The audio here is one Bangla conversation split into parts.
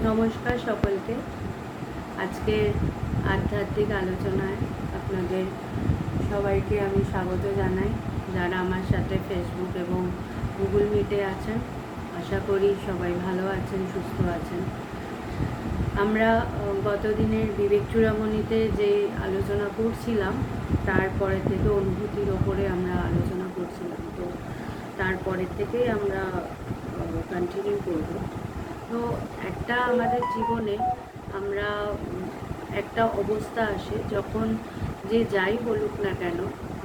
নমস্কার সকলকে। আজকের আধ্যাত্মিক আলোচনায় আপনাদের সবাইকে আমি স্বাগত জানাই, যারা আমার সাথে ফেসবুক এবং গুগল মিটে আছেন। আশা করি সবাই ভালো আছেন, সুস্থ আছেন। আমরা গত দিনের বিবেক চূড়ামণিতে যে আলোচনা করছিলাম, তারপরে থেকে অনুভূতির ওপরে আমরা আলোচনা করছিলাম, তো তারপরের থেকেই আমরা কন্টিনিউ করব। তো একটা আমাদের জীবনে আমরা একটা অবস্থা আসে, যখন যে যাই বলুক না কেন,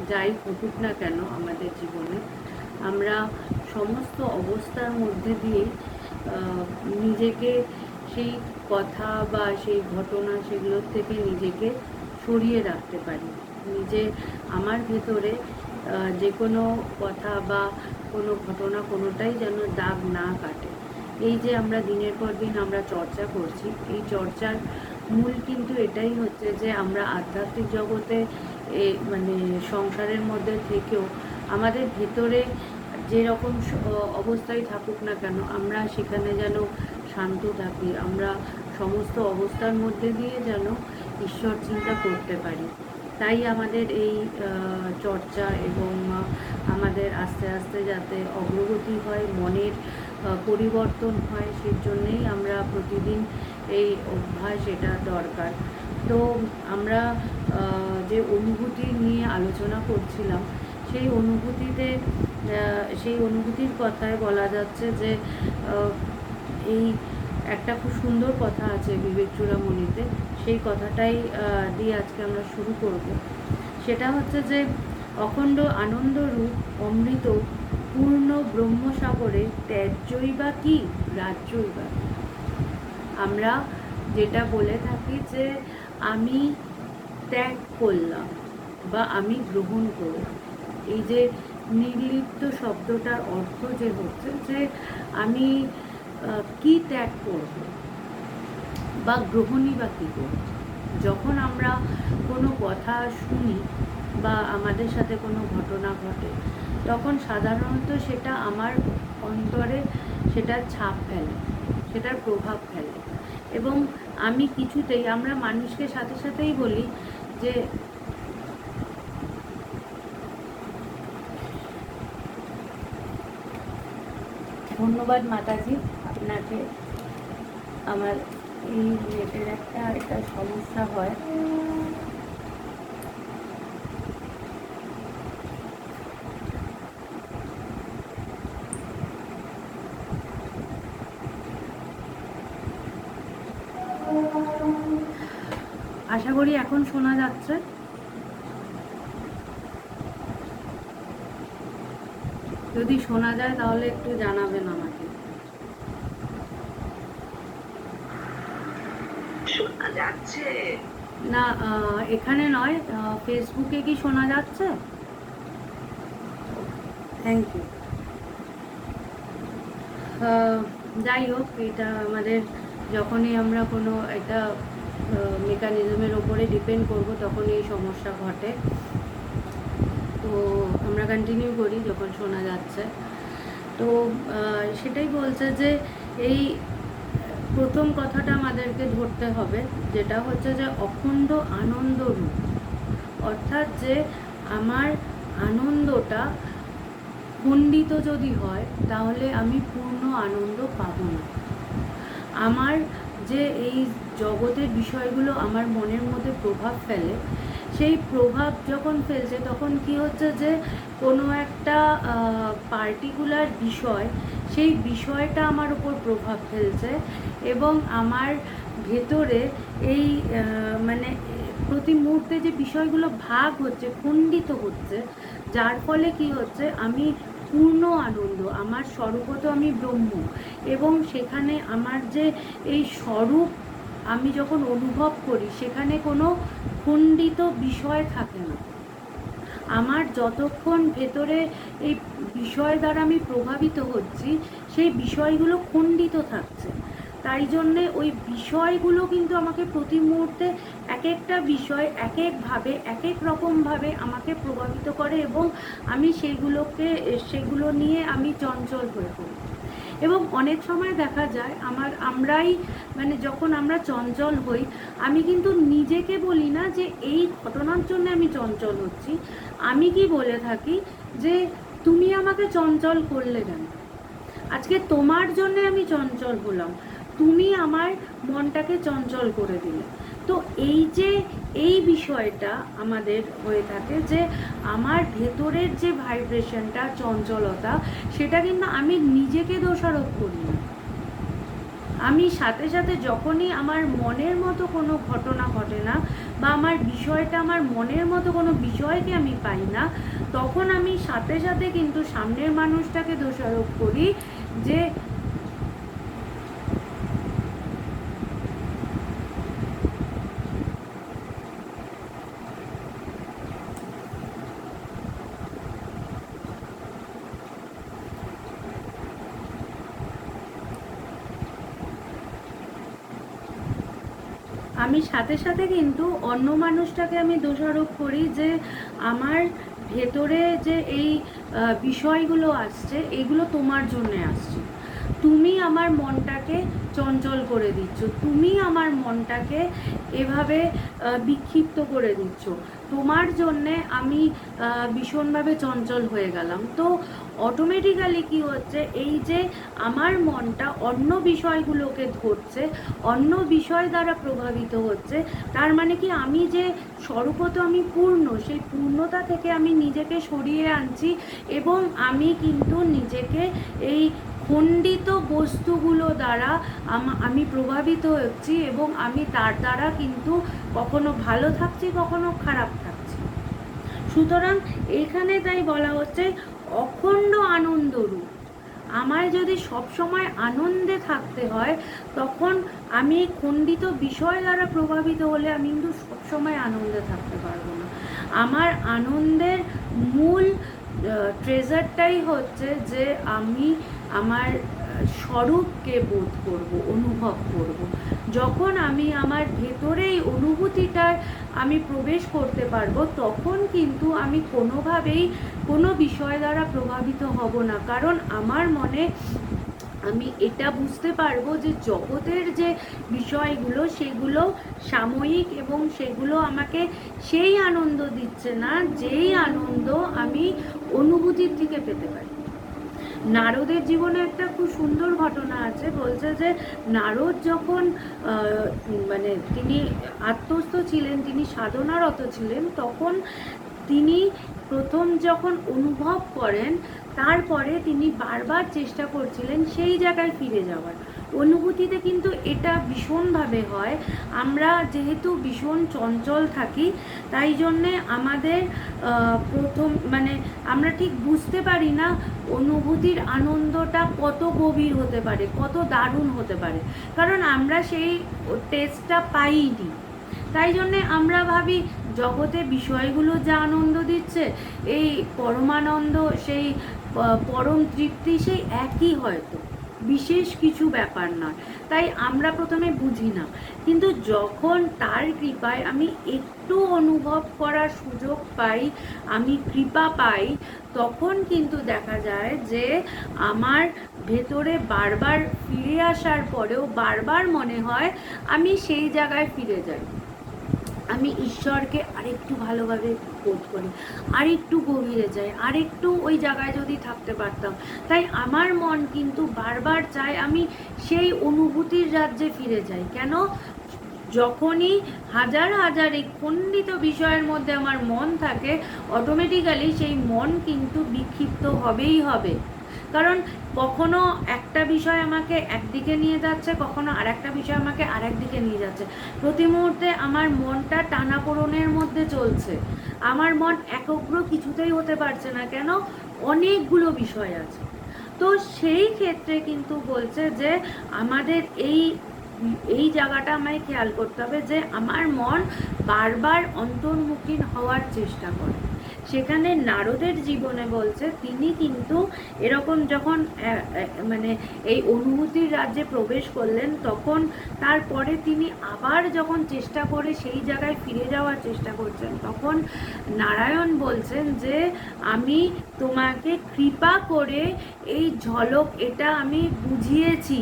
যাই ঘটুক না কেন আমাদের জীবনে, আমরা সমস্ত অবস্থার মধ্যে দিয়ে নিজেকে সেই কথা বা সেই ঘটনা সেগুলোর থেকে নিজেকে সরিয়ে রাখতে পারি। আমার ভেতরে যে কোনো কথা বা কোনো ঘটনা কোনোটাই যেন দাগ না কাটে। এই যে আমরা দিনের পর দিন আমরা চর্চা করছি, এই চর্চার মূল কিন্তু এটাই হচ্ছে যে আমরা আধ্যাত্মিক জগতে মানে সংসারের মধ্যে থেকেও আমাদের ভেতরে যেরকম অবস্থায় থাকুক না কেন, আমরা সেখানে যেন শান্ত থাকি, আমরা সমস্ত অবস্থার মধ্যে দিয়ে যেন ঈশ্বর চিন্তা করতে পারি। তাই আমাদের এই চর্চা এবং আমাদের আস্তে আস্তে যাতে অগ্রগতি হয়, মনের পরিবর্তন হয়, সেই জন্যেই আমরা প্রতিদিন এই অভ্যাস এটা দরকার। তো আমরা যে অনুভূতি নিয়ে আলোচনা করছিলাম, সেই অনুভূতির কথায় বলা যাচ্ছে যে এই একটা খুব সুন্দর কথা আছে বিবেক চূড়ামণিতে, সেই কথাটাই দিয়ে আজকে আমরা শুরু করব। সেটা হচ্ছে যে অখণ্ড আনন্দরূপ অমৃত পূর্ণ ব্রহ্মসাগরে ত্যাজ্যই বা কি, রাজ্যই বা কি। আমরা যেটা বলে থাকি যে আমি ত্যাগ করলাম বা আমি গ্রহণ করলাম, এই যে নির্লিপ্ত শব্দটার অর্থ যে হচ্ছে যে আমি কি ত্যাগ করব বা গ্রহণই বা কী করব। যখন আমরা কোনো কথা শুনি বা আমাদের সাথে কোনো ঘটনা ঘটে, তখন সাধারণত সেটা আমার অন্তরে সেটার ছাপ ফেলে, সেটার প্রভাব ফেলে। এবং আমি কিছুতেই, আমরা মানুষকে সাথে সাথেই বলি যে ধন্যবাদ মাতাজি আপনাকে। আমার এই নেটের একটা সমস্যা হয়। আশা করি এখন শোনা যাচ্ছে। যদি শোনা যায় তাহলে একটু জানাবেন আমাকে। শোনা যাচ্ছে না, এখানে নয়, ফেসবুকে কি শোনা যাচ্ছে? Thank you. যাই হোক, এটা আমাদের যখনই আমরা কোনো একটা মেকানিজমের ওপরে ডিপেন্ড করব, তখন এই সমস্যা ঘটে। তো আমরা কন্টিনিউ করি যখন শোনা যাচ্ছে। তো সেটাই বলছে যে এই প্রথম কথাটা আমাদেরকে ধরতে হবে, যেটা হচ্ছে যে অখণ্ড আনন্দ রূপ, অর্থাৎ যে আমার আনন্দটা খণ্ডিত যদি হয়, তাহলে আমি পূর্ণ আনন্দ পাবো না। আমার যে এই জগতের বিষয়গুলো আমার মনের মধ্যে প্রভাব ফেলে, সেই প্রভাব যখন ফেলছে, তখন কি হচ্ছে যে কোনো একটা পার্টিকুলার বিষয়, সেই বিষয়টা আমার উপর প্রভাব ফেলছে এবং আমার ভেতরে এই মানে প্রতি মুহূর্তে যে বিষয়গুলো ভাগ হচ্ছে, খণ্ডিত হচ্ছে, যার ফলে কি হচ্ছে, আমি পূর্ণ আনন্দ, আমার স্বরূপত আমি ব্রহ্ম, এবং সেখানে আমার যে এই স্বরূপ আমি যখন অনুভব করি, সেখানে কোনো খণ্ডিত বিষয় থাকে না। আমার যতক্ষণ ভেতরে এই বিষয় দ্বারা আমি প্রভাবিত হচ্ছি, সেই বিষয়গুলো খণ্ডিত থাকছে। তাই জন্যে ওই বিষয়গুলো কিন্তু আমাকে প্রতি মুহূর্তে এক একটা বিষয় এক একভাবে, এক এক রকমভাবে আমাকে প্রভাবিত করে এবং আমি সেগুলো নিয়ে আমি চঞ্চল হয়ে পড়ি। এবং অনেক সময় দেখা যায় আমরাই মানে যখন আমরা চঞ্চল হই, আমি কিন্তু নিজেকে বলি না যে এই ঘটনার জন্য আমি চঞ্চল হচ্ছি, আমি কি বলে থাকি যে তুমি আমাকে চঞ্চল করলে কেন, আজকে তোমার জন্য আমি চঞ্চল হলাম, তুমি আমার মনটাকে চঞ্চল করে দিলে। তো এই বিষয়টা আমাদের হয়ে থাকে যে আমার ভেতরের যে ভাইব্রেশনটা, চঞ্চলতা, সেটা কিন্তু আমি নিজেকে দোষারোপ করি না। আমি সাথে সাথে যখনই আমার মনের মতো কোনো ঘটনা ঘটে না, বা আমার বিষয়টা আমার মনের মতো কোনো বিষয়কে আমি পাই না, তখন আমি সাথে সাথে কিন্তু সামনের মানুষটাকে দোষারোপ করি যে আমি সাথে সাথে কিন্তু অন্য মানুষটাকে আমি দোষারোপ করি যে আমার ভেতরে যে এই বিষয়গুলো আসছে, এগুলো তোমার জন্যে আসছে, তুমি আমার মনটাকে চঞ্চল করে দিচ্ছ, তুমি আমার মনটাকে এভাবে বিক্ষিপ্ত করে দিচ্ছ, তোমার জন্যে আমি ভীষণভাবে চঞ্চল হয়ে গেলাম। তো অটোমেটিক্যালি কি হচ্ছে, এই যে আমার মনটা অন্য বিষয়গুলোকে ধরছে, অন্য বিষয় দ্বারা প্রভাবিত হচ্ছে, তার মানে কি আমি যে স্বরূপত আমি পূর্ণ, সেই পূর্ণতা থেকে আমি নিজেকে সরিয়ে আনছি, এবং আমি কিন্তু নিজেকে এই খণ্ডিত বস্তুগুলো দ্বারা আমি প্রভাবিত হচ্ছি, এবং আমি তার দ্বারা কিন্তু কখনো ভালো থাকছি, কখনো খারাপ থাকছি। সুতরাং এখানে তাই বলা হচ্ছে অখণ্ড আনন্দরূপ। আমায় যদি সবসময় আনন্দে থাকতে হয়, তখন আমি খণ্ডিত বিষয় দ্বারা প্রভাবিত হলে আমি কিন্তু সবসময় আনন্দে থাকতে পারবো না। আমার আনন্দের মূল ট্রেজারটাই হচ্ছে যে আমি আমার স্বরূপকে বোধ করব, অনুভব করব। যখন আমি আমার ভেতরেই অনুভূতিটার আমি প্রবেশ করতে পারবো, তখন কিন্তু আমি কোনোভাবেই কোনো বিষয় দ্বারা প্রভাবিত হব না। কারণ আমার মনে আমি এটা বুঝতে পারবো যে জগতের যে বিষয়গুলো, সেগুলো সাময়িক, এবং সেগুলো আমাকে সেই আনন্দ দিচ্ছে না যেই আনন্দ আমি অনুভূতির থেকে পেতে পারি। নারদের জীবনে একটা খুব সুন্দর ঘটনা আছে, বলছে যে নারদ যখন মানে তিনি আত্মস্থ ছিলেন, তিনি সাধনারত ছিলেন, তখন তিনি প্রথম যখন অনুভব করেন, তারপরে তিনি বারবার চেষ্টা করছিলেন সেই জায়গায় ফিরে যাওয়ার। অনুভূতিতে কিন্তু এটা ভীষণভাবে হয়, আমরা যেহেতু ভীষণ চঞ্চল থাকি, তাই জন্যে আমাদের প্রথম মানে আমরা ঠিক বুঝতে পারি না অনুভূতির আনন্দটা কত গভীর হতে পারে, কত দারুণ হতে পারে, কারণ আমরা সেই টেস্টটা পাইনি। তাই জন্যে আমরা ভাবি জগতে বিষয়গুলো যা আনন্দ দিচ্ছে, এই পরমানন্দ, সেই পরম তৃপ্তি সেই একই, হয়তো বিশেষ কিছু ব্যাপার নয়, তাই আমরা প্রথমে বুঝি না। কিন্তু যখন তার কৃপায় আমি একটু অনুভব করার সুযোগ পাই, আমি কৃপা পাই, তখন কিন্তু দেখা যায় যে আমার ভেতরে বারবার ফিরে আসার পরেও বারবার মনে হয় আমি সেই জায়গায় ফিরে যাই, আমি ঈশ্বরকে আরেকটু ভালোভাবে বোধ করি, আরেকটু গভীরে যাই, আরেকটু ওই জায়গায় যদি থাকতে পারতাম। তাই আমার মন কিন্তু বারবার চায় আমি সেই অনুভূতির রাজ্যে ফিরে যাই। কেন? যখনই হাজার হাজার এই খণ্ডিত বিষয়ের মধ্যে আমার মন থাকে, অটোমেটিক্যালি সেই মন কিন্তু বিক্ষিপ্ত হবেই হবে। কারণ কখনো একটা বিষয় আমাকে একদিকে নিয়ে যাচ্ছে, কখনো আর একটা বিষয় আমাকে আর একদিকে নিয়ে যাচ্ছে। প্রতি মুহূর্তে আমার মনটা টানাপোড়েনের মধ্যে চলছে, আমার মন একগ্র কিছুতেই হতে পারছে না। কেন? অনেকগুলো বিষয় আছে। তো সেই ক্ষেত্রে কিন্তু বলছে যে আমাদের এই জায়গাটা আমায় খেয়াল করতে হবে যে আমার মন বারবার অন্তর্মুখী হওয়ার চেষ্টা করে, সেখানে নারদের জীবনে বলছে তিনি কিন্তু এরকম যখন মানে এই অনুভূতির রাজ্যে প্রবেশ করলেন, তখন তারপরে তিনি আবার যখন চেষ্টা করে সেই জায়গায় ফিরে যাওয়ার চেষ্টা করছেন, তখন নারায়ণ বলছেন যে আমি তোমাকে কৃপা করে এই ঝলক এটা আমি বুঝিয়েছি,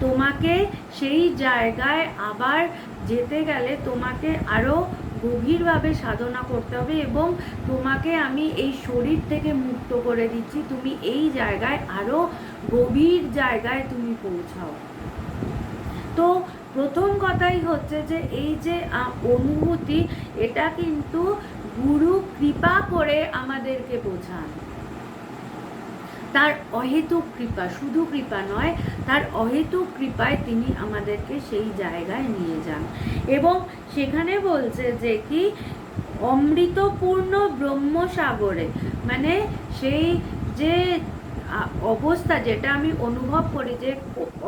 তোমাকে সেই জায়গায় আবার যেতে গেলে তোমাকে আরও গভীরভাবে সাধনা করতে হবে এবং তোমাকে আমি এই শরীর থেকে মুক্ত করে দিচ্ছি, তুমি এই জায়গায় আরও গভীর জায়গায় তুমি পৌঁছাও। তো প্রথম কথাই হচ্ছে যে এই যে অনুভূতি, এটা কিন্তু গুরু কৃপা করে আমাদেরকে বোঝান, তার অহেতুক কৃপা, শুধু কৃপা নয়, তার অহেতুক কৃপায় তিনি আমাদেরকে সেই জায়গায় নিয়ে যান। এবং সেখানে বলছে যে কি অমৃতপূর্ণ ব্রহ্মসাগরে, মানে সেই যে অবস্থা যেটা আমি অনুভব করি যে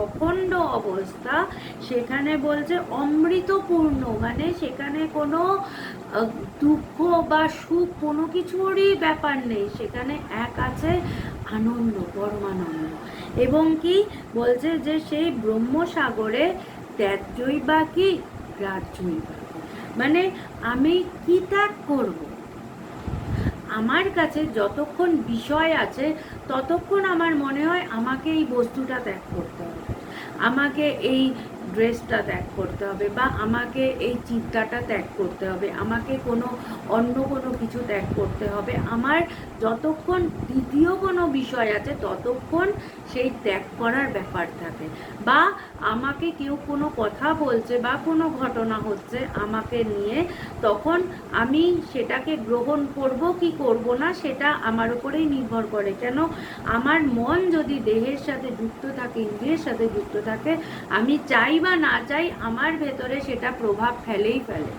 অখণ্ড অবস্থা, সেখানে বলছে অমৃতপূর্ণ, মানে সেখানে কোনো দুঃখ বা সুখ কোনো কিছুরই ব্যাপার নেই, সেখানে এক আছে আনন্দ, পরমানন্দ। এবং কি বলছে যে সেই ব্রহ্মসাগরে ত্যাজ্যই বা কি গ্রাহ্যই বা, মানে আমি কি ত্যাগ করব? আমার কাছে যতক্ষণ বিষয় আছে ততক্ষণ আমার মনে হয় আমাকে এই বস্তুটা ত্যাগ করতে হবে, আমাকে এই ড্রেসটা ত্যাগ করতে হবে, বা আমাকে এই চিন্তাটা ত্যাগ করতে হবে, আমাকে অন্য কোনো কিছু ত্যাগ করতে হবে। আমার যতক্ষণ দ্বিতীয় কোনো বিষয় আছে ততক্ষণ সেই ত্যাগ করার ব্যাপার থাকে। বা আমাকে কেউ কোনো কথা বলছে বা কোনো ঘটনা হচ্ছে আমাকে নিয়ে, তখন আমি সেটাকে গ্রহণ করব কি করব না সেটা আমার উপরেই নির্ভর করে। কেন? আমার মন যদি দেহের সাথে যুক্ত থাকে, ইন্দ্রিয়ের সাথে যুক্ত থাকে, আমি চাই বা না চাই আমার ভেতরে সেটা প্রভাব ফেলেই ফেলে।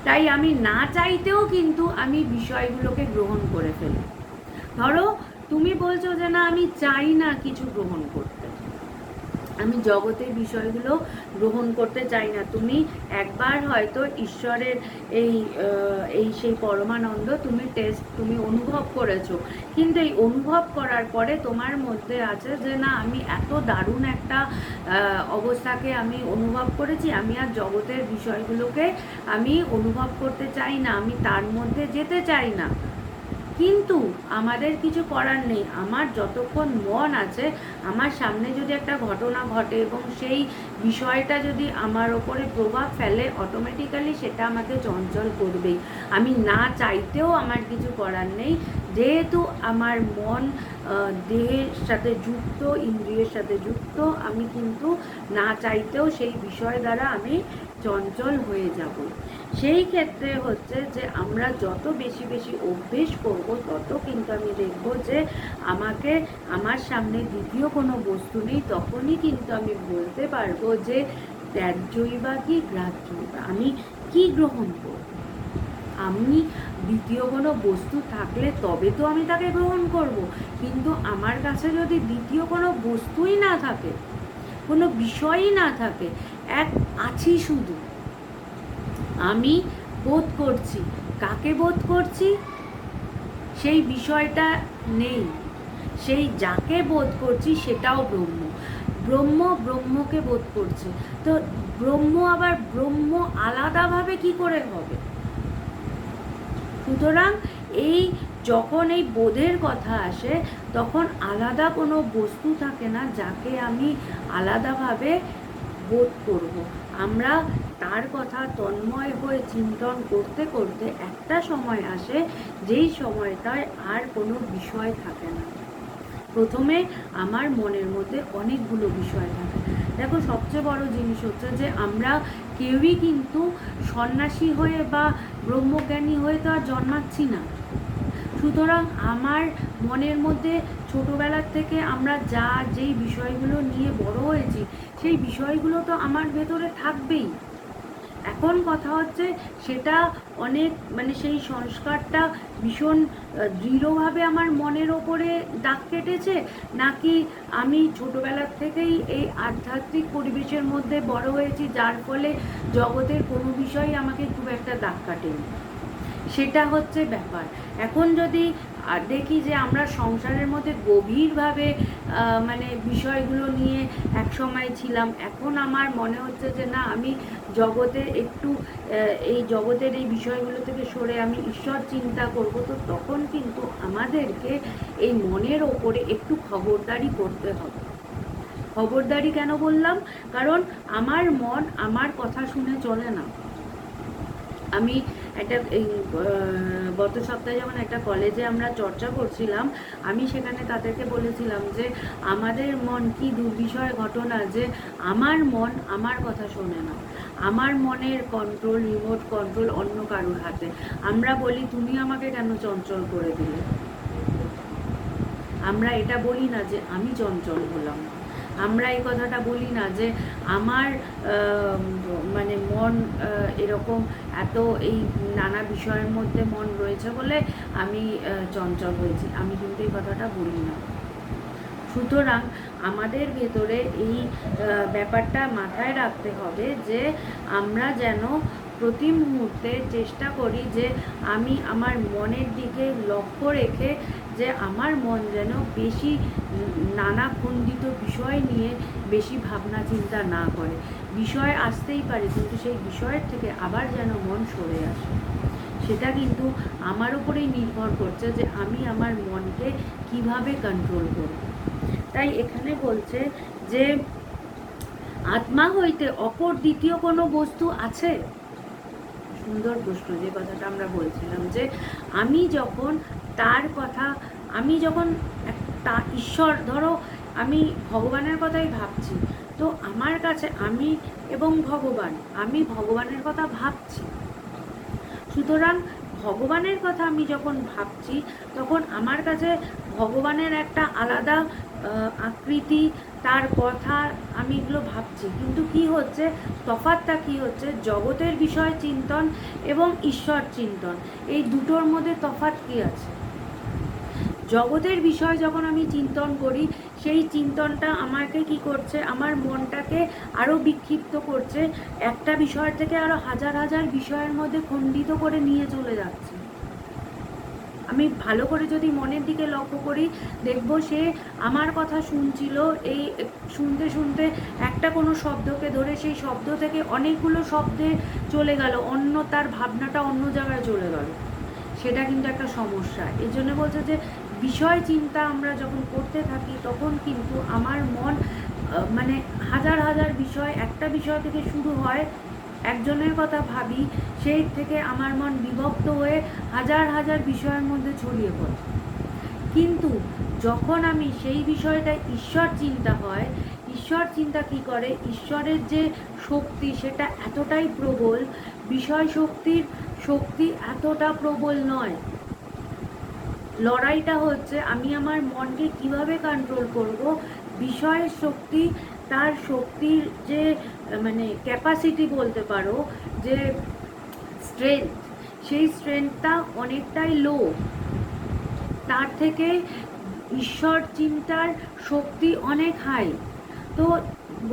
তাই আমি না চাইতেও কিন্তু আমি বিষয়গুলোকে গ্রহণ করে ফেলি। ধরো তুমি বলছো যে না আমি চাই না কিছু গ্রহণ করতে, আমি জগতের বিষয়গুলো গ্রহণ করতে চাই না, তুমি একবার হয়তো ঈশ্বরের এই সেই পরমানন্দ তুমি অনুভব করেছো, কিন্তু এই অনুভব করার পরে তোমার মধ্যে আছে যে না আমি এত দারুণ একটা অবস্থাকে আমি অনুভব করেছি, আমি আর জগতের বিষয়গুলোকে আমি অনুভব করতে চাই না, আমি তার মধ্যে যেতে চাই না। কিন্তু আমাদের কিছু করার নেই, আমার যতক্ষণ মন আছে, আমার সামনে যদি একটা ঘটনা ঘটে এবং সেই বিষয়টা যদি আমার ওপরে প্রভাব ফেলে, অটোমেটিক্যালি সেটা আমাকে চঞ্চল করবেই। আমি না চাইতেও আমার কিছু করার নেই, যেহেতু আমার মন দেহের সাথে যুক্ত, ইন্দ্রিয়ের সাথে যুক্ত, আমি কিন্তু না চাইতেও সেই বিষয় দ্বারা আমি চঞ্চল হয়ে যাব। সেই ক্ষেত্রে হচ্ছে যে আমরা যত বেশি বেশি অভ্যেস করব, তত কিন্তু আমি দেখব যে আমার সামনে দ্বিতীয় কোনো বস্তু নেই, তখনই কিন্তু আমি বলতে পারবো যে ত্যাজ্যই বা কি গ্রাহ্যই বা, আমি কি গ্রহণ করব। আমি দ্বিতীয় কোনো বস্তু থাকলে তবে তো আমি তাকে গ্রহণ করব, কিন্তু আমার কাছে যদি দ্বিতীয় কোনো বস্তুই না থাকে, কোনো বিষয়ই না থাকে, এক আছি শুধু, আমি বোধ করছি, কাকে বোধ করছি? সেই বিষয়টা নেই, সেই যাকে বোধ করছি সেটাও ব্রহ্মকে বোধ করছে। তো ব্রহ্ম আবার ব্রহ্ম আলাদাভাবে কি করে হবে? সুতরাং যখন এই বোধের কথা আসে, তখন আলাদা কোনো বস্তু থাকে না যাকে আমি আলাদাভাবে বোধ করব। আমরা তার কথা তন্ময় হয়ে চিন্তন করতে করতে একটা সময় আসে, যেই সময়টায় আর কোনো বিষয় থাকে না। প্রথমে আমার মনের মধ্যে অনেকগুলো বিষয় থাকে। দেখো সবচেয়ে বড় জিনিস হচ্ছে যে আমরা কেউই কিন্তু সন্ন্যাসী হয়ে বা ব্রহ্মজ্ঞানী হয়ে তো আর জন্মাচ্ছি না। সুতরাং আমার মনের মধ্যে ছোটোবেলার থেকে আমরা যেই বিষয়গুলো নিয়ে বড় হয়েছি, সেই বিষয়গুলো তো আমার ভেতরে থাকবেই। এখন কথা হচ্ছে সেটা অনেক, মানে সেই সংস্কারটা ভীষণ দৃঢ়ভাবে আমার মনের ওপরে দাগ কেটেছে, নাকি আমি ছোটোবেলার থেকেই এই আধ্যাত্মিক পরিবেশের মধ্যে বড় হয়েছি, যার ফলে জগতের কোনো বিষয়ই আমাকে খুব একটা দাগ কাটেনি। সেটা হচ্ছে ব্যাপার। এখন যদি দেখি যে আমরা সংসারের মধ্যে গভীরভাবে মানে বিষয়গুলো নিয়ে একসময় ছিলাম, এখন আমার মনে হচ্ছে যে না, আমি জগতে একটু এই জগতের এই বিষয়গুলো থেকে সরে আমি ঈশ্বর চিন্তা করব, তো তখন কিন্তু আমাদেরকে এই মনের ওপরে একটু খবরদারি করতে হবে। খবরদারি কেন বললাম? কারণ আমার মন আমার কথা শুনে চলে না। আমি একটা এই গত সপ্তাহে যখন একটা কলেজে আমরা চর্চা করছিলাম, আমি সেখানে তাদেরকে বলেছিলাম যে আমাদের মন কি দুর্বিষয় ঘটনা যে আমার মন আমার কথা শোনে না। আমার মনের কন্ট্রোল, রিমোট কন্ট্রোল অন্য কারোর হাতে। আমরা বলি তুমি আমাকে কেন চঞ্চল করে দিলে, আমরা এটা বলি না যে আমি চঞ্চল হলাম। আমরা এই কথাটা বলি না যে আমার মানে মন এরকম এত এই নানা বিষয়ের মধ্যে মন রয়েছে বলে আমি চঞ্চল হয়েছি। আমি কিন্তু এই কথাটা বলি না। সুতরাং আমাদের ভেতরে এই ব্যাপারটা মাথায় রাখতে হবে যে আমরা যেন প্রতি মুহূর্তে চেষ্টা করি যে আমি আমার মনের দিকে লক্ষ্য রেখে যে আমার মন যেন বেশি নানা খণ্ডিত বিষয় নিয়ে বেশি ভাবনা চিন্তা না করে। বিষয় আসতেই পারে, কিন্তু সেই বিষয়ের থেকে আবার যেন মন সরে আসে। সেটা কিন্তু আমার উপরেই নির্ভর করছে যে আমি আমার মনকে কিভাবে কন্ট্রোল করব। তাই এখানে বলছে যে আত্মা হইতে অপর দ্বিতীয় কোনো বস্তু আছে? সুন্দর প্রশ্ন, যে কথাটা আমরা বলছিলাম যে আমি যখন তার কথা, আমি যখন তা ঈশ্বর, ধরো আমি ভগবানের কথাই ভাবছি, তো আমার কাছে আমি এবং ভগবান, আমি ভগবানের কথা ভাবছি। সুতরাং ভগবানের কথা আমি যখন ভাবছি তখন আমার কাছে ভগবানের একটা আলাদা আকৃতি, তার কথা, আমি এগুলো ভাবছি। কিন্তু কি হচ্ছে, তফাৎটা কি হচ্ছে, জগতের বিষয় চিন্তন এবং ঈশ্বর চিন্তন, এই দুটোর মধ্যে তফাৎ কি আছে? জগতের বিষয় যখন আমি চিন্তন করি, সেই চিন্তনটা আমাকে কি করছে, আমার মনটাকে আরও বিক্ষিপ্ত করছে, একটা বিষয় থেকে আরও হাজার হাজার বিষয়ের মধ্যে খণ্ডিত করে নিয়ে চলে যাচ্ছে। আমি ভালো করে যদি মনের দিকে লক্ষ্য করি, দেখব সে আমার কথা শুনছিল, এই শুনতে শুনতে একটা কোনো শব্দকে ধরে সেই শব্দ থেকে অনেকগুলো শব্দে চলে গেল, অন্য তার ভাবনাটা অন্য জায়গায় চলে গেল। সেটা কিন্তু একটা সমস্যা। এই জন্য বলছে যে বিষয় চিন্তা আমরা যখন করতে থাকি তখন কিন্তু আমার মন মানে হাজার হাজার বিষয়, একটা বিষয় থেকে শুরু হয়, একজনের কথা ভাবি, সেই থেকে আমার মন বিভক্ত হয়ে হাজার হাজার বিষয়ের মধ্যে ছড়িয়ে পড়ে। কিন্তু যখন আমি সেই বিষয়টা ঈশ্বর চিন্তা হয়, ঈশ্বর চিন্তা কি করে, ঈশ্বরের যে শক্তি সেটা এতটাই প্রবল, বিষয় শক্তির শক্তি এতটা প্রবল নয়। লড়াইটা হচ্ছে আমি আমার মনকে কিভাবে কন্ট্রোল করব। বিষয়ের শক্তি, তার শক্তির যে মানে ক্যাপাসিটি বলতে পারো, যে স্ট্রেংথ, সেই স্ট্রেংথটা অনেকটাই লো। তার থেকে ঈশ্বর চিন্তার শক্তি অনেক হাই। তো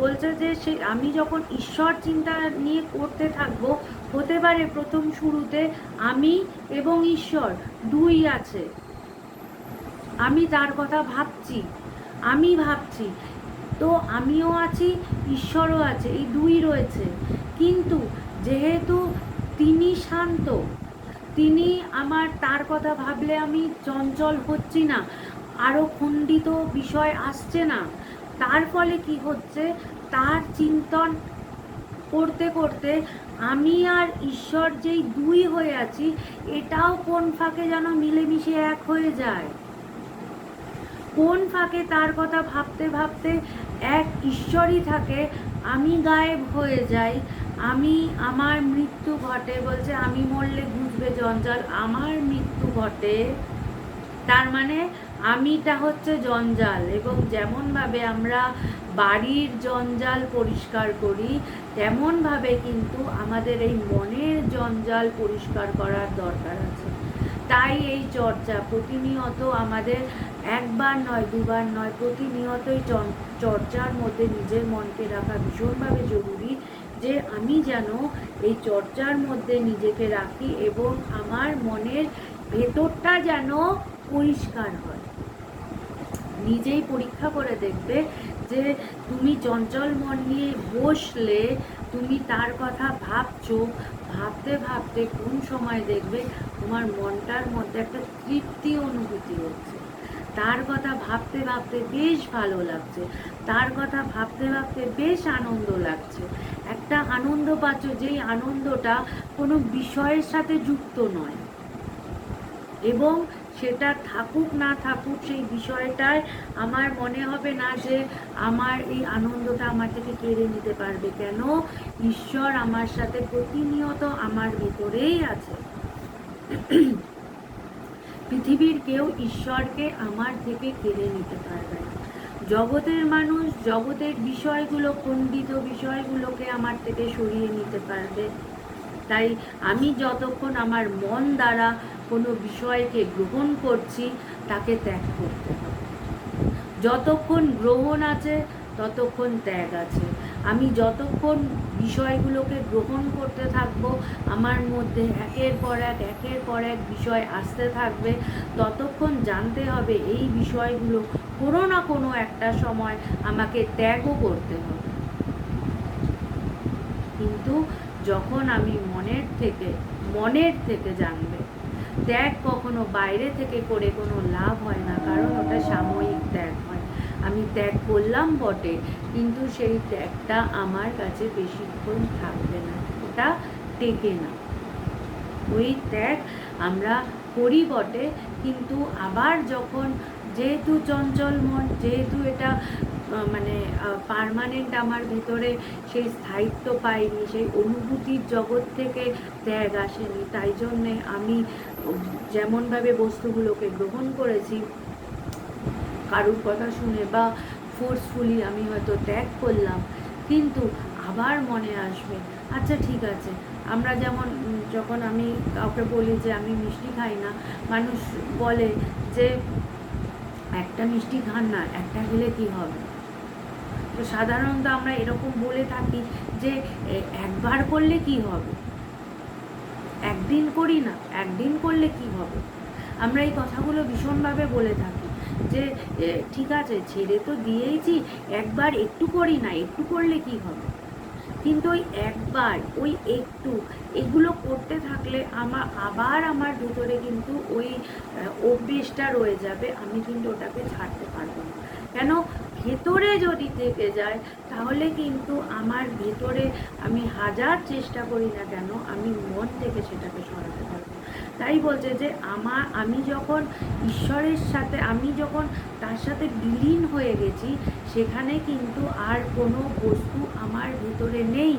বলছে যে সে আমি যখন ঈশ্বর চিন্তা নিয়ে করতে থাকবো, হতে পারে প্রথম শুরুতে আমি এবং ঈশ্বর দুই আছে, আমি তার কথা ভাবছি, আমি ভাবছি, তো আমিও আছি, ঈশ্বরও আছে, এই দুই রয়েছে। কিন্তু যেহেতু তিনি শান্ত, তিনি আমার, তার কথা ভাবলে আমি চঞ্চল হচ্ছি না, আরও খণ্ডিত বিষয় আসছে না, তার ফলে কি হচ্ছে, তার চিন্তন করতে করতে আমি আর ঈশ্বর যেই দুই হয়ে আছি, এটাও কোন ফাঁকে যেন মিলেমিশে এক হয়ে যায়। কোন ফাঁকে তার কথা ভাবতে ভাবতে এক ঈশ্বরই থাকে, আমি গায়েব হয়ে যাই, আমি, আমার মৃত্যু ঘটে। বলছে আমি মরলে ঘুচবে জঞ্জাল, আমার মৃত্যু ঘটে, তার মানে আমিটা হচ্ছে জঞ্জাল। এবং যেমনভাবে আমরা বাড়ির জঞ্জাল পরিষ্কার করি, তেমনভাবে কিন্তু আমাদের এই মনের জঞ্জাল পরিষ্কার করার দরকার আছে। তাই এই চর্চা প্রতিনিয়ত আমাদের, একবার নয় দুবার নয়, প্রতিনিয়তই চর্চার মধ্যে নিজের মনকে রাখা ভীষণভাবে জরুরি, যে আমি যেন এই চর্চার মধ্যে নিজেকে রাখি এবং আমার মনের ভেতরটা যেন পরিষ্কার হয়। নিজেই পরীক্ষা করে দেখবে যে তুমি চঞ্চল মন নিয়ে বসলে, তুমি তার কথা ভাবছো, ভাবতে ভাবতে কোন সময় দেখবে তোমার মনটার মধ্যে একটা তৃপ্তি অনুভূতি হচ্ছে, তার কথা ভাবতে ভাবতে বেশ ভালো লাগছে, তার কথা ভাবতে ভাবতে বেশ আনন্দ লাগছে, একটা আনন্দ পাচ্ছ, যেই আনন্দটা কোনো বিষয়ের সাথে যুক্ত নয়। এবং সেটা থাকুক না থাকুক, সেই বিষয়টায় আমার মনে হবে না যে আমার এই আনন্দটা আমার থেকে কেড়ে নিতে পারবে। কেন? ঈশ্বর আমার সাথে প্রতিনিয়ত আমার ভিতরেই আছে। পৃথিবীর কেউ ঈশ্বরকে আমার থেকে কেড়ে নিতে পারবে না। জগতের মানুষ জগতের বিষয়গুলো, খণ্ডিত বিষয়গুলোকে আমার থেকে সরিয়ে নিতে পারবে। তাই আমি যতক্ষণ আমার মন দ্বারা কোনো বিষয়কে গ্রহণ করছি, তাকে ত্যাগ করতে হবে। যতক্ষণ গ্রহণ আছে ততক্ষণ ত্যাগ আছে। আমি যতক্ষণ বিষয়গুলোকে গ্রহণ করতে থাকব, আমার মধ্যে একের পর এক বিষয় আসতে থাকবে, ততক্ষণ জানতে হবে এই বিষয়গুলো কোনো না কোনো একটা সময় আমাকে ত্যাগও করতে হবে। কিন্তু যখন আমি মনের থেকে জানবে, ত্যাগ কখনো বাইরে থেকে করে কোনো লাভ হয় না, কারণ ওটা সাময়িক ত্যাগ হয়। আমি ত্যাগ করলাম বটে, কিন্তু সেই ত্যাগটা আমার কাছে বেশিক্ষণ থাকবে না, ওটা টেকে না। ওই ত্যাগ আমরা করি বটে, কিন্তু আবার যখন, যেহেতু চঞ্চল মন, যেহেতু এটা মানে পার্মানেন্ট আমার ভিতরে সেই স্থায়িত্ব পাইনি, সেই অনুভূতির জগৎ থেকে ত্যাগ আসেনি, তাই জন্যে আমি যেমনভাবে বস্তুগুলোকে গ্রহণ করেছি, কারুর কথা শুনে বা ফোর্সফুলি আমি হয়তো ত্যাগ করলাম, কিন্তু আবার মনে আসবে আচ্ছা ঠিক আছে। আমরা যেমন, যখন আমি কাউকে বলি যে আমি মিষ্টি খাই না, মানুষ বলে যে একটা মিষ্টি খান না, একটা খেলে কি হবে। তো সাধারণত আমরা এরকম বলে থাকি যে একবার করলে কি হবে, একদিন করি না, একদিন করলে কি হবে। আমরা এই কথাগুলো ভীষণভাবে বলে থাকি যে ঠিক আছে, ছেড়ে তো দিয়েইছি, একবার একটু করি না, একটু করলে কি হবে। কিন্তু ওই একবার, ওই একটু, এগুলো করতে থাকলে আমার ভিতরে কিন্তু ওই অভ্যেসটা রয়ে যাবে, আমি কিন্তু ওটাকে ছাড়তে পারবো না। কেন? ভেতরে যদি থেকে যায়, তাহলে কিন্তু আমার ভেতরে আমি হাজার চেষ্টা করি না কেন, আমি মন থেকে সেটাকে সরাতে পারবো। তাই বলছে যে আমি যখন ঈশ্বরের সাথে, আমি যখন তার সাথে বিলীন হয়ে গেছি, সেখানে কিন্তু আর কোনো বস্তু আমার ভিতরে নেই,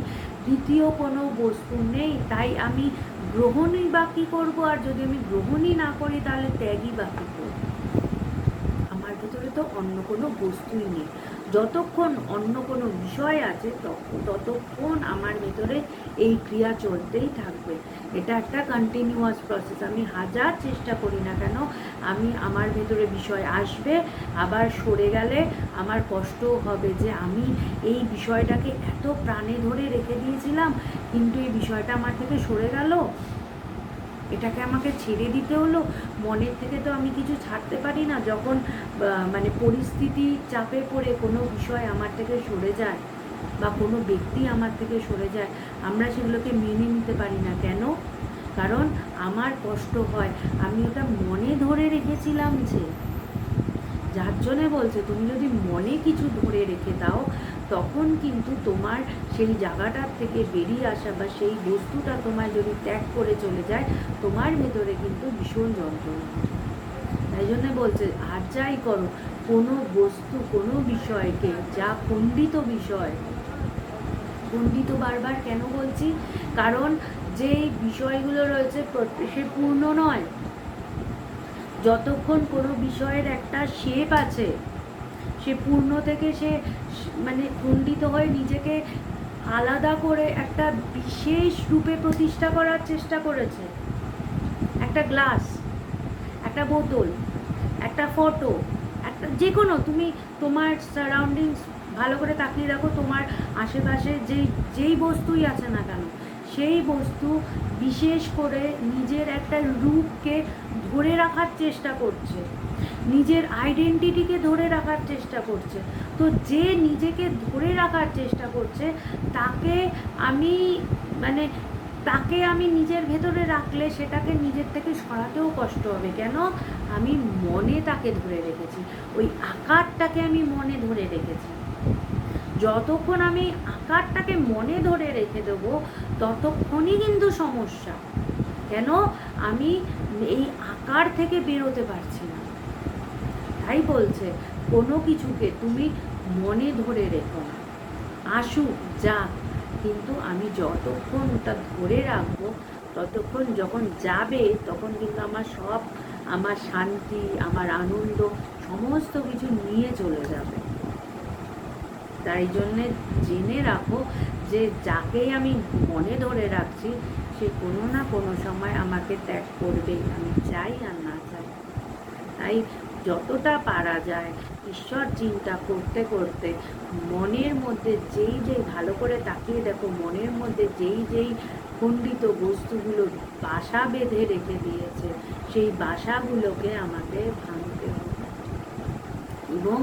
দ্বিতীয় কোনো বস্তু নেই। তাই আমি গ্রহণই বা কী করবো, আর যদি আমি গ্রহণই না করি তাহলে ত্যাগই বা কী করবো। আমার ভিতরে তো অন্য কোনো বস্তুই নেই। যতক্ষণ অন্য কোনো বিষয় আছে ততক্ষণ আমার ভিতরে এই ক্রিয়া চলতেই থাকবে। এটা একটা কন্টিনিউয়াস প্রসেস। আমি হাজার চেষ্টা করি না কেন, আমার ভেতরে বিষয় আসবে, আবার সরে গেলে আমার কষ্টও হবে যে আমি এই বিষয়টাকে এত প্রাণে ধরে রেখে দিয়েছিলাম, কিন্তু এই বিষয়টা আমার থেকে সরে গেল, এটাকে আমাকে ছেড়ে দিতে হলো। মনের থেকে তো আমি কিছু ছাড়তে পারি না। যখন মানে পরিস্থিতি চাপে পড়ে কোনো বিষয় আমার থেকে সরে যায় বা কোনো ব্যক্তি আমার থেকে সরে যায়, আমরা সেগুলোকে মেনে নিতে পারি না। কেন? কারণ আমার কষ্ট হয়, আমি ওটা মনে ধরে রেখেছিলাম। যার জন্যে বলছে, তুমি যদি মনে কিছু ধরে রেখে দাও, তখন কিন্তু তোমার সেই জায়গাটার থেকে বেরিয়ে আসা বা সেই বস্তুটা তোমায় যদি ত্যাগ করে চলে যায়, তোমার ভেতরে কিন্তু ভীষণ যন্ত্রণা। তাই জন্যে বলছে, আর যাই করো, কোনো বস্তু, কোনো বিষয়কে, যা খণ্ডিত বিষয়, খণ্ডিত বারবার কেন বলছি, কারণ যে বিষয়গুলো রয়েছে সে পূর্ণ নয়। যতক্ষণ কোনো বিষয়ের একটা শেপ আছে, সে পূর্ণ থেকে সে মানে খণ্ডিত হয়ে নিজেকে আলাদা করে একটা বিশেষ রূপে প্রতিষ্ঠা করার চেষ্টা করেছে। একটা গ্লাস, একটা বোতল, একটা ফটো, একটা যে কোনো, তুমি তোমার সারাউন্ডিংস ভালো করে তাকিয়ে দেখো, তোমার আশেপাশে যেই বস্তুই আছে না কেন, সেই বস্তু বিশেষ করে নিজের একটা রূপকে ধরে রাখার চেষ্টা করছে, নিজের আইডেন্টিটিকে ধরে রাখার চেষ্টা করছে। তো যে নিজেকে ধরে রাখার চেষ্টা করছে তাকে আমি মানে তাকে আমি নিজের ভেতরে রাখলে সেটাকে নিজের থেকে সরাতেও কষ্ট হবে। কেন? আমি মনে তাকে ধরে রেখেছি, ওই আকারটাকে আমি মনে ধরে রেখেছি। যতক্ষণ আমি আকারটাকে মনে ধরে রেখে দেবো ততক্ষণই কিন্তু সমস্যা। কেন? আমি এই আকার থেকে বেরোতে পারছি না। তাই বলছে কোনো কিছুকে তুমি মনে ধরে রেখো না, আসুক যাক, কিন্তু আমি যতক্ষণ ওটা ধরে রাখবো ততক্ষণ যখন যাবে তখন কিন্তু আমার শান্তি, আমার আনন্দ সমস্ত কিছু নিয়ে চলে যাবে। তাই জন্যে জেনে রাখো যে যাকেই আমি মনে ধরে রাখছি সে কোনো না কোনো সময় আমাকে ত্যাগ করবেই, আমি চাই আর না চাই। তাই যতটা পারা যায় ঈশ্বর চিন্তা করতে করতে মনের মধ্যে যেই ভালো করে তাকিয়ে দেখো, মনের মধ্যে যেই খণ্ডিত বস্তুগুলো বাসা বেঁধে রেখে দিয়েছে সেই বাসাগুলোকে আমাকে ভাঙতে হবে। এবং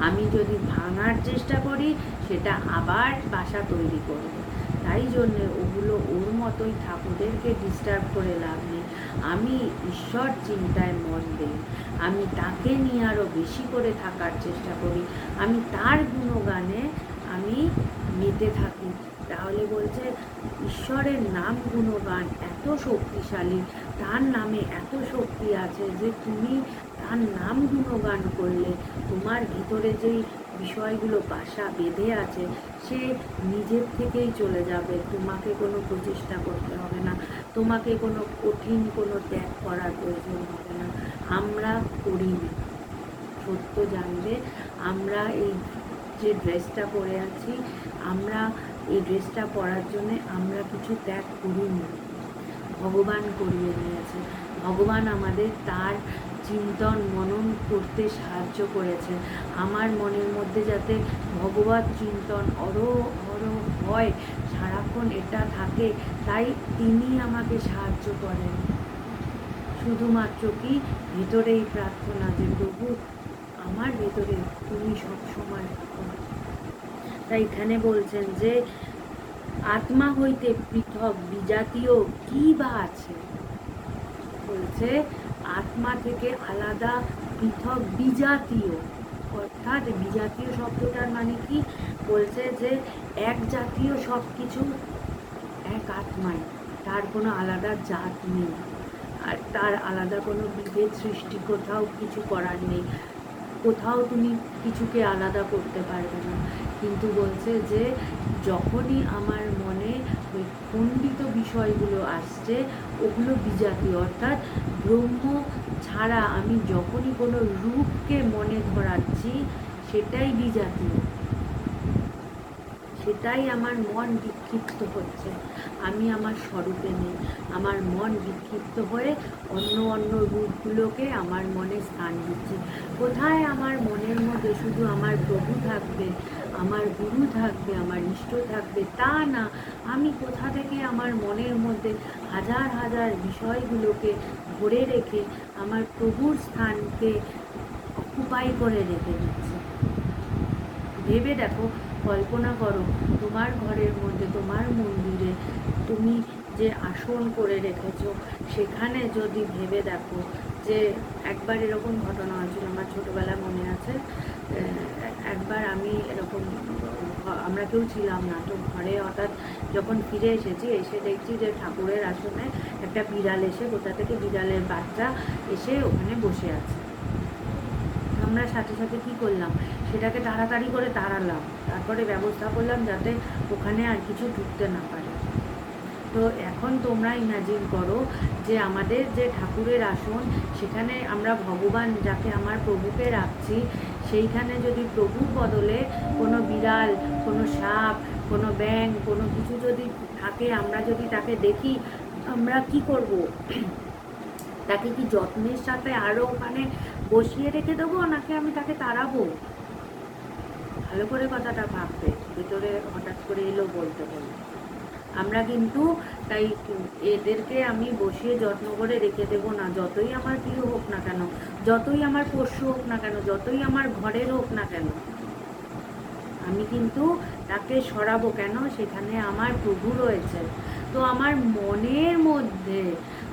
আমি যদি ভাঙার চেষ্টা করি সেটা আবার বাসা তৈরি করবে। তাই জন্যে ওগুলো ওর মতোই ঠাকুরদেরকে ডিস্টার্ব করে লাভ নেই। আমি ঈশ্বর চিন্তায় মন দিই, আমি তাকে নিয়ে আরও বেশি করে থাকার চেষ্টা করি, আমি তার গুণগানে আমি মেতে থাকি। তাহলে বলছে ঈশ্বরের নাম গুণগান এত শক্তিশালী, তার নামে এত শক্তি আছে যে তুমি তার নাম গুণগান করলে তোমার ভিতরে যেই বিষয়গুলো বাসা বেঁধে আছে সে নিজের থেকেই চলে যাবে। তোমাকে কোনো প্রচেষ্টা করতে হবে না, তোমাকে কোনো কঠিন কোনো ত্যাগ করার প্রয়োজন হবে না। আমরা করিনি। সত্য জানবে আমরা এই যে ড্রেসটা পরে আছি, আমরা এই ড্রেসটা পরার জন্যে আমরা কিছু ত্যাগ করিনি, ভগবান করিয়ে নিয়েছে। ভগবান আমাদের তার চিন্তন মনন করতে সাহায্য করেছে। আমার মনের মধ্যে যাতে ভগবত চিন্তন অরহ হয়, সারাক্ষণ এটা থাকে, তাই তিনি আমাকে সাহায্য করেন। শুধুমাত্র কি ভেতরেই প্রার্থনা যে প্রভু আমার ভেতরে তুমি সবসময় থাকো। তাই এখানে বলছেন যে আত্মা হইতে পৃথক বিজাতীয় কি বা আছে। বলছে আত্মা থেকে আলাদা পৃথক বিজাতীয়, অর্থাৎ বিজাতীয় শব্দটার মানে কি? বলছে যে এক জাতীয় সব কিছু এক আত্মায়, তার কোনো আলাদা জাত নেই, আর তার আলাদা কোনো বিভেদ সৃষ্টি কোথাও কিছু করার নেই, কোথাও তুমি কিছুকে আলাদা করতে পারবে না। কিন্তু বলছে যে যখনই আমার মনে ওই খণ্ডিত বিষয়গুলো আসছে ওগুলো বিজাতীয়, অর্থাৎ ব্রহ্ম ছাড়া আমি যখনই কোনো রূপকে মনে ধরাচ্ছি সেটাই বিজাতীয়, সেটাই আমার মন বিক্ষিপ্ত হচ্ছে। আমি আমার স্বরূপে নেই, আমার মন বিক্ষিপ্ত হয়ে অন্য রূপগুলোকে আমার মনে স্থান দিচ্ছে। কোথায় আমার মনের মধ্যে শুধু আমার প্রভু থাকবে, আমার গুরু থাকবে, আমার ইষ্ট থাকবে তা না, আমি কোথা থেকে আমার মনের মধ্যে হাজার হাজার বিষয়গুলোকে ধরে রেখে আমার প্রভুর স্থানকে অকুপাই করে রেখে দিচ্ছি। ভেবে দেখো, কল্পনা করো তোমার ঘরের মধ্যে, তোমার মন্দিরে তুমি যে আসন করে রেখেছো সেখানে যদি ভেবে দেখো যে একবার এরকম ঘটনা হয়েছিল, আমার ছোটোবেলায় মনে আছে। একবার আমি এরকম, আমরা কেউ ছিলাম না, তো ঘরে হঠাৎ যখন ফিরে এসেছি, এসে দেখছি যে ঠাকুরের আসনে একটা বিড়াল এসে, কোথা থেকে বিড়ালের বাচ্চা এসে ওখানে বসে আছে। আমরা সাথে সাথে কী করলাম, সেটাকে তাড়াতাড়ি করে তাড়ালাম, তারপরে ব্যবস্থা করলাম যাতে ওখানে আর কিছু ঢুকতে না পারে। তো এখন তোমরা ইমাজিন করো যে আমাদের যে ঠাকুরের আসন সেখানে আমরা ভগবান যাকে আমার প্রভুকে রাখছি, সেইখানে যদি প্রভুর বদলে কোনো বিড়াল, কোনো সাপ, কোনো ব্যাঙ, কোনো কিছু যদি থাকে, আমরা যদি তাকে দেখি আমরা কি করব? তাকে কি যত্নের সাথে আরও ওখানে বসিয়ে রেখে দেবো, নাকি আমি তাকে তাড়াবো? ভালো করে কথাটা ভাববে। ভেতরে হঠাৎ করে এলো বলতে বলতে। আমরা কিন্তু তাই এদেরকে আমি বসিয়ে যত্ন করে রেখে দেবো না, যতই আমার প্রিয় হোক না কেন, যতই আমার পোষ্য হোক না কেন, যতই আমার ঘরের হোক না কেন, আমি কিন্তু তাকে সরাবো কেন? সেখানে আমার প্রভু রয়েছে। তো আমার মনের মধ্যে,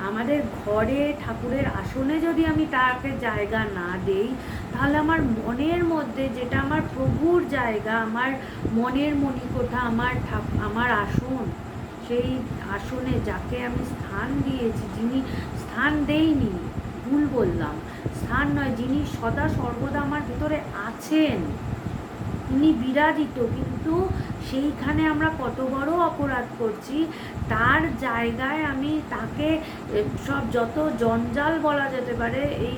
আমাদের ঘরে ঠাকুরের আসনে যদি আমি তাকে জায়গা না দেই, তাহলে আমার মনের মধ্যে, যেটা আমার প্রভুর জায়গা, আমার মনের মণিকোঠা, আমার আসন, সেই আসনে যাকে আমি স্থান দিয়েছি, যিনি স্থান দেইনি, ভুল বললাম, স্থান নয়, যিনি সদা সর্বদা আমার ভিতরে আছেন, তিনি বিরাজিত, কিন্তু সেইখানে আমরা কত বড় অপরাধ করছি। তার জায়গায় আমি তাকে সব যত জঞ্জাল বলা যেতে পারে, এই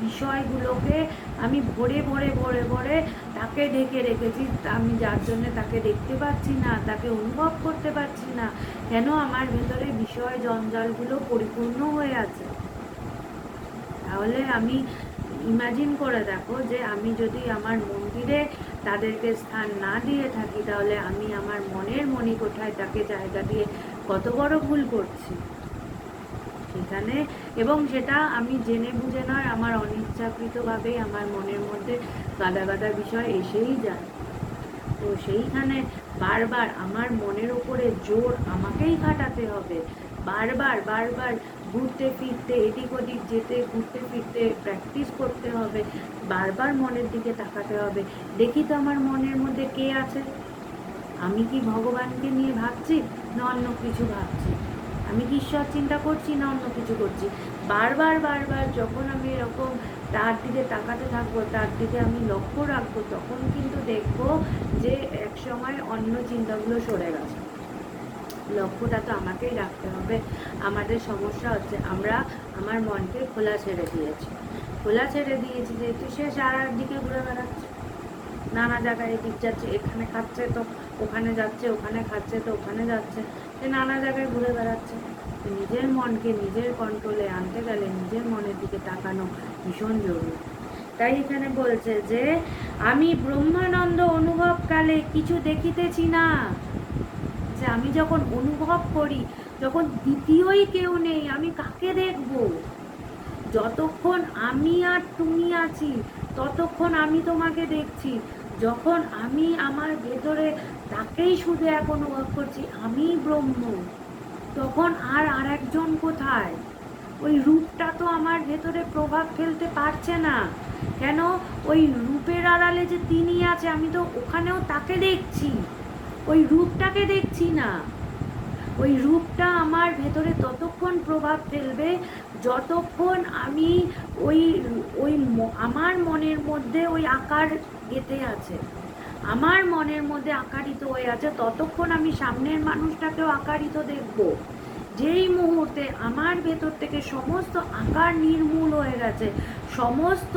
বিষয়গুলোকে আমি ভরে ভরে ভরে ভরে তাকে ঢেকে রেখেছি। আমি যার জন্য তাকে দেখতে পাচ্ছি না, তাকে অনুভব করতে পারছি না। কেন? আমার ভেতরে বিষয় জঞ্জালগুলো পরিপূর্ণ হয়ে আছে। তাহলে আমি ইমাজিন করে দেখো যে আমি যদি আমার মন্দিরে তাদেরকে স্থান না দিয়ে থাকি, তাহলে আমি আমার মনের মণিকোঠায় তাকে জায়গা দিয়ে কত বড় ভুল করছি সেখানে। এবং সেটা আমি জেনে বুঝে নয়, আমার অনিচ্ছাকৃতভাবেই আমার মনের মধ্যে গাদা গাদা বিষয় এসেই যায়। তো সেইখানে বারবার আমার মনের ওপরে জোর আমাকেই খাটাতে হবে, বারবার বারবার ঘুরতে ফিরতে, এদিক ওদিক যেতে, ঘুরতে ফিরতে প্র্যাকটিস করতে হবে, বারবার মনের দিকে তাকাতে হবে। দেখি তো আমার মনের মধ্যে কে আছে, আমি কি ভগবানকে নিয়ে ভাবছি না অন্য কিছু ভাবছি, আমি কি ঈশ্বর চিন্তা করছি না অন্য কিছু করছি। বারবার বারবার যখন আমি এরকম তার দিকে তাকাতে থাকবো, তার দিকে আমি লক্ষ্য রাখবো, তখন কিন্তু দেখবো যে এক সময় অন্য চিন্তাগুলো সরে গেছে। লক্ষ্যটা তো আমাকেই রাখতে হবে। আমাদের সমস্যা হচ্ছে আমরা আমার মনকে খোলা ছেড়ে দিয়েছি, যেহেতু সে সারার দিকে ঘুরে বেড়াচ্ছে, নানা জায়গায় এদিক যাচ্ছে, এখানে খাচ্ছে তো ওখানে যাচ্ছে, ওখানে খাচ্ছে তো ওখানে যাচ্ছে, সে নানা জায়গায় ঘুরে বেড়াচ্ছে। নিজের মনকে নিজের কন্ট্রোলে আনতে গেলে নিজের মনের দিকে তাকানো ভীষণ জরুরি। তাই এখানে বলছে যে আমি ব্রহ্মানন্দ অনুভবকালে কিছু দেখিতেছি না। যে আমি যখন অনুভব করি, যখন দ্বিতীয়ই কেউ নেই, আমি কাকে দেখব? যতক্ষণ আমি আর তুমি আছি ততক্ষণ আমি তোমাকে দেখছি। যখন আমি আমার ভেতরে তাকেই শুধু এক অনুভব করছি, আমি ব্রহ্ম, তখন আর একজন কোথায়? ওই রূপটা তো আমার ভেতরে প্রভাব ফেলতে পারছে না। কেন? ওই রূপের আড়ালে যে তিনি আছে, আমি তো ওখানেও তাকে দেখছি, ওই রূপটাকে দেখছি না। ওই রূপটা আমার ভেতরে ততক্ষণ প্রভাব ফেলবে যতক্ষণ আমি ওই ওই আমার মনের মধ্যে ওই আকার গেঁথে আছে, আমার মনের মধ্যে আকারিত হয়ে আছে, ততক্ষণ আমি সামনের মানুষটাকেও আকারিত দেখব। যেই মুহূর্তে আমার ভেতর থেকে সমস্ত আকার নির্মূল হয়ে গেছে, সমস্ত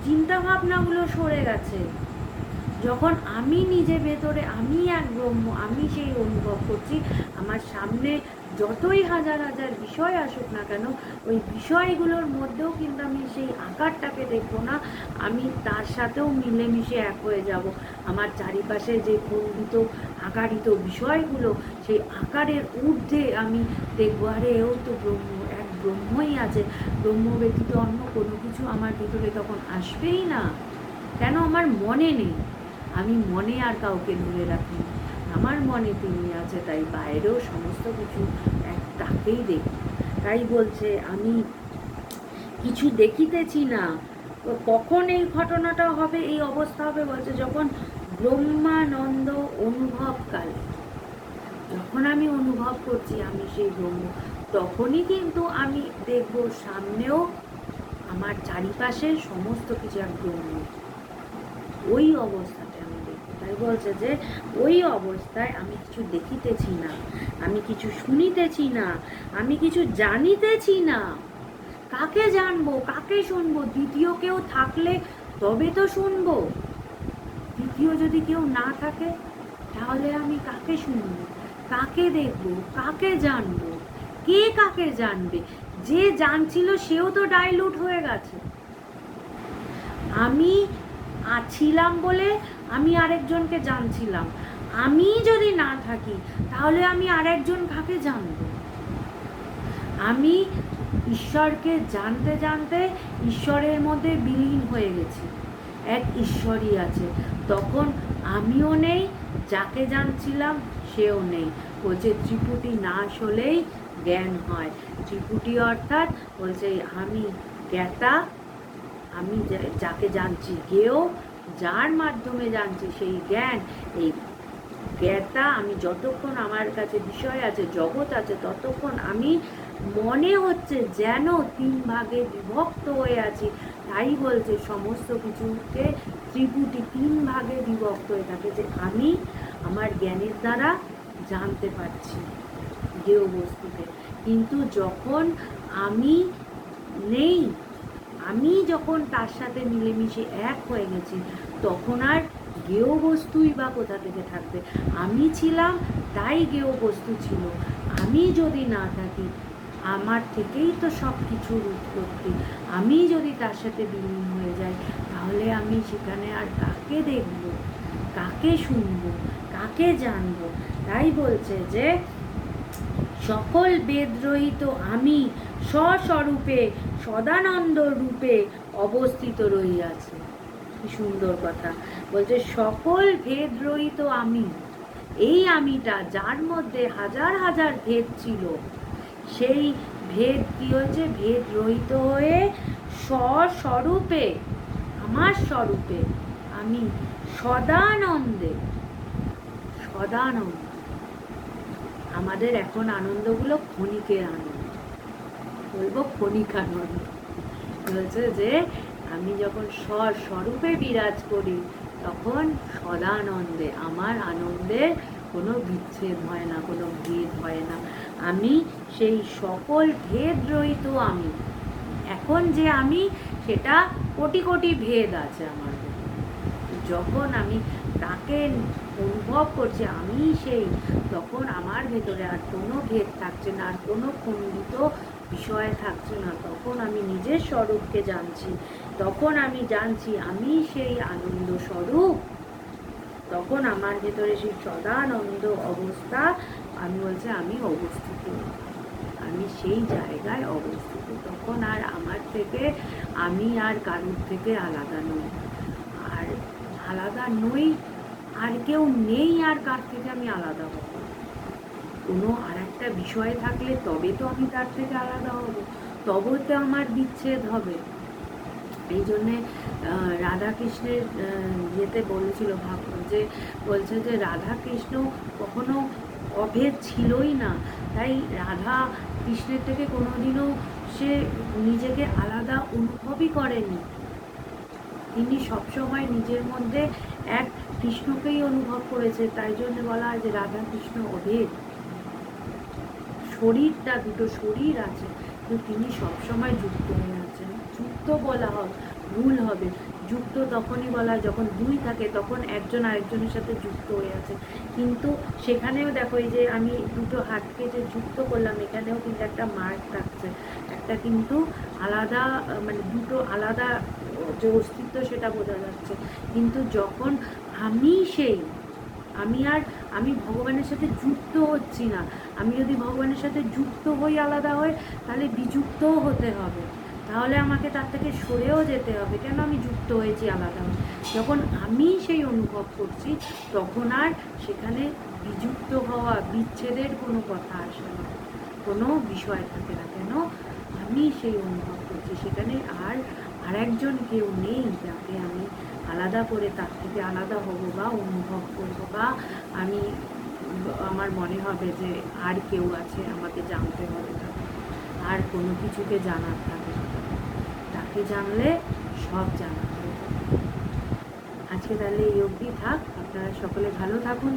চিন্তাভাবনাগুলো সরে গেছে, যখন আমি নিজে ভেতরে আমি এক ব্রহ্ম, আমি সেই অনুভব করছি, আমার সামনে যতই হাজার হাজার বিষয় আসুক না কেন, ওই বিষয়গুলোর মধ্যেও কিন্তু আমি সেই আকারটাকে দেখবো না, আমি তার সাথেও মিলেমিশে এক হয়ে যাব। আমার চারিপাশে যে খণ্ডিত আকারিত বিষয়গুলো, সেই আকারের ঊর্ধ্বে আমি দেখবো, আরে এও তো ব্রহ্ম, এক ব্রহ্মই আছে, ব্রহ্ম ব্যতীত অন্য কোনো কিছু আমার ভিতরে তখন আসবেই না। কেন? আমার মনে নেই, আমি মনে আর কাউকে ধরে রাখি, আমার মনে তিনি আছে, তাই বাইরেও সমস্ত কিছু এক তাকেই দেখি। তাই বলছে আমি কিছু দেখিতেছি না। কখন এই ঘটনাটা হবে, এই অবস্থা হবে? বলছে যখন ব্রহ্মানন্দ অনুভবকালে, যখন আমি অনুভব করছি আমি সেই ব্রহ্ম, তখনই কিন্তু আমি দেখব সামনেও আমার চারিপাশে সমস্ত কিছু এক ব্রহ্ম। ওই অবস্থাতে আমি দেখি। তাই বলছে যে ওই অবস্থায় আমি কিছু দেখিতেছি না, আমি কিছু শুনিতেছি না, আমি কিছু জানিতেছি না। কাকে জানবো, কাকে শুনবো? দ্বিতীয় কেউ থাকলে তবে তো শুনবো। দ্বিতীয় যদি কেউ না থাকে, তাহলে আমি কাকে শুনবো, কাকে দেখবো, কাকে জানবো? কে কাকে জানবে? যে জানছিল সেও তো ডাইলুট হয়ে গেছে। আমি ছিলাম বলে আমি আরেকজনকে জানছিলাম, আমি যদি না থাকি তাহলে আমি আরেকজন কাকে জানবো? আমি ঈশ্বরকে জানতে জানতে ঈশ্বরের মধ্যে বিলীন হয়ে গেছি, এক ঈশ্বরই আছে। তখন আমিও নেই, যাকে জানছিলাম সেও নেই। বলছে ত্রিপুটি নাশ হলেই জ্ঞান হয়। ত্রিপুটি অর্থাৎ বলছে আমি জ্ঞাতা, আমি যাকে জানছি, জ্ঞেয়, যার মাধ্যমে জানছি সেই জ্ঞান, এই জ্ঞাতা। আমি যতক্ষণ আমার কাছে বিষয় আছে, জগৎ আছে, ততক্ষণ আমি মনে হচ্ছে যেন 3 ভাগে বিভক্ত হয়ে আছি। তাই বলছে সমস্ত কিছুকে ত্রিপুটি 3 ভাগে বিভক্ত হয়ে থাকে, যে আমি আমার জ্ঞানের দ্বারা জানতে পারছি জ্ঞেয় বস্তুকে। কিন্তু যখন আমি নেই, আমি যখন তার সাথে মিলেমিশে এক হয়ে গেছি, তখন আর জ্ঞেয় বস্তুই বা কোথা থেকে থাকবে? আমি ছিলাম তাই জ্ঞেয় বস্তু ছিল। আমি যদি না থাকি, আমার থেকেই তো সব কিছুর উৎপত্তি। আমি যদি তার সাথে বিলীন হয়ে যাই, তাহলে আমি সেখানে আর কাকে দেখব, কাকে শুনব, কাকে জানব? তাই বলছে যে সকল বেদরহিত আমি স্বস্বরূপে সদানন্দ রূপে অবস্থিত রহিয়াছে। কি সুন্দর কথা বলছে, সকল ভেদরহিত আমি, এই আমিটা যার মধ্যে হাজার হাজার ভেদ ছিল, সেই ভেদ কি হয়েছে? ভেদ রহিত হয়ে স্বস্বরূপে, আমার স্বরূপে আমি সদানন্দে, সদানন্দ। আমাদের এখন আনন্দগুলো ক্ষণিকের আনন্দ, বলবো ক্ষণিক আনন্দ। বলছে যে আমি যখন স্বস্বরূপে বিরাজ করি, তখন সদানন্দে, আমার আনন্দের কোনো বিচ্ছেদ হয় না, কোনো ভেদ হয় না। আমি সেই সকল ভেদ রহিত আমি। এখন যে আমি, সেটা কোটি কোটি ভেদ আছে আমার। যখন আমি তাকে অনুভব করছি আমি সেই, তখন আমার ভেতরে আর কোনো ভেদ থাকছে না, আর কোনো খণ্ডিত বিষয় থাকছে না। তখন আমি নিজের স্বরূপকে জানছি, তখন আমি জানছি আমি সেই আনন্দ স্বরূপ। তখন আমার ভেতরে সেই সদানন্দ অবস্থা, আমি বলছি আমি অবস্থিত, আমি সেই জায়গায় অবস্থিত। তখন আর আমার থেকে, আমি আর কারুর থেকে আলাদা নই, আর আলাদা নই, আর কেউ নেই আর কার থেকে আমি আলাদা হব। কোনো আর একটা বিষয় থাকলে তবে তো আমি তার থেকে আলাদা হব, তবে তো আমার বিচ্ছেদ হবে। এই জন্যে রাধাকৃষ্ণের ইয়েতে বলেছিল, ভাব যে বলছে যে রাধা কৃষ্ণ কখনো অভেদ ছিলই না, তাই রাধা কৃষ্ণের থেকে কোনোদিনও সে নিজেকে আলাদা অনুভবই করেনি। তিনি সবসময় নিজের মধ্যে এক কৃষ্ণকেই অনুভব করেছে। তাই জন্য বলা হয় যে রাধা কৃষ্ণ অভেদ। শরীরটা, দুটো শরীর আছে, কিন্তু তিনি সবসময় যুক্ত হয়ে আছেন। যুক্ত বলা হবে, ভুল হবে। যুক্ত তখনই বলা হয় যখন দুই থাকে, তখন একজন আরেকজনের সাথে যুক্ত হয়ে আছে। কিন্তু সেখানেও দেখো, এই যে আমি দুটো হাতকে যে যুক্ত করলাম, এখানেও কিন্তু একটা মার্ক থাকছে, একটা কিন্তু আলাদা, মানে দুটো আলাদা যে অস্তিত্ব সেটা বোঝা যাচ্ছে। কিন্তু যখন আমি সেই, আমি ভগবানের সাথে যুক্ত হচ্ছি না। আমি যদি ভগবানের সাথে যুক্ত হই, আলাদা হই, তাহলে বিযুক্তও হতে হবে, তাহলে আমাকে তার থেকে সরেও যেতে হবে। কেন? আমি যুক্ত হয়েছি, আলাদা হই। যখন আমি সেই অনুভব করছি, তখন আর সেখানে বিযুক্ত হওয়া, বিচ্ছেদের কোনো কথা আসে না, কোনো বিষয় থাকে না। কেন? আমি সেই অনুভব করছি, সেখানে আর একজন কেউ নেই যাকে আমি আলাদা করে তার থেকে আলাদা হব বা অনুভব করবো, বা আমি, আমার মনে হবে যে আর কেউ আছে, আমাকে জানতে হবে না, আর কোনো কিছুকে জানার থাকে না। তাকে জানলে সব জানা হয়ে যাবে। আজকে তাহলে এই অবধি থাক। আপনারা সকলে ভালো থাকুন।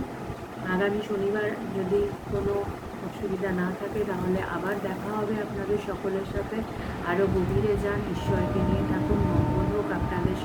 আগামী শনিবার যদি কোনো অসুবিধা না থাকে, তাহলে আবার দেখা হবে আপনাদের সকলের সাথে। আরও গভীরে যান, ঈশ্বরকে নিয়ে থাকুন। মঙ্গল হোক আপনাদের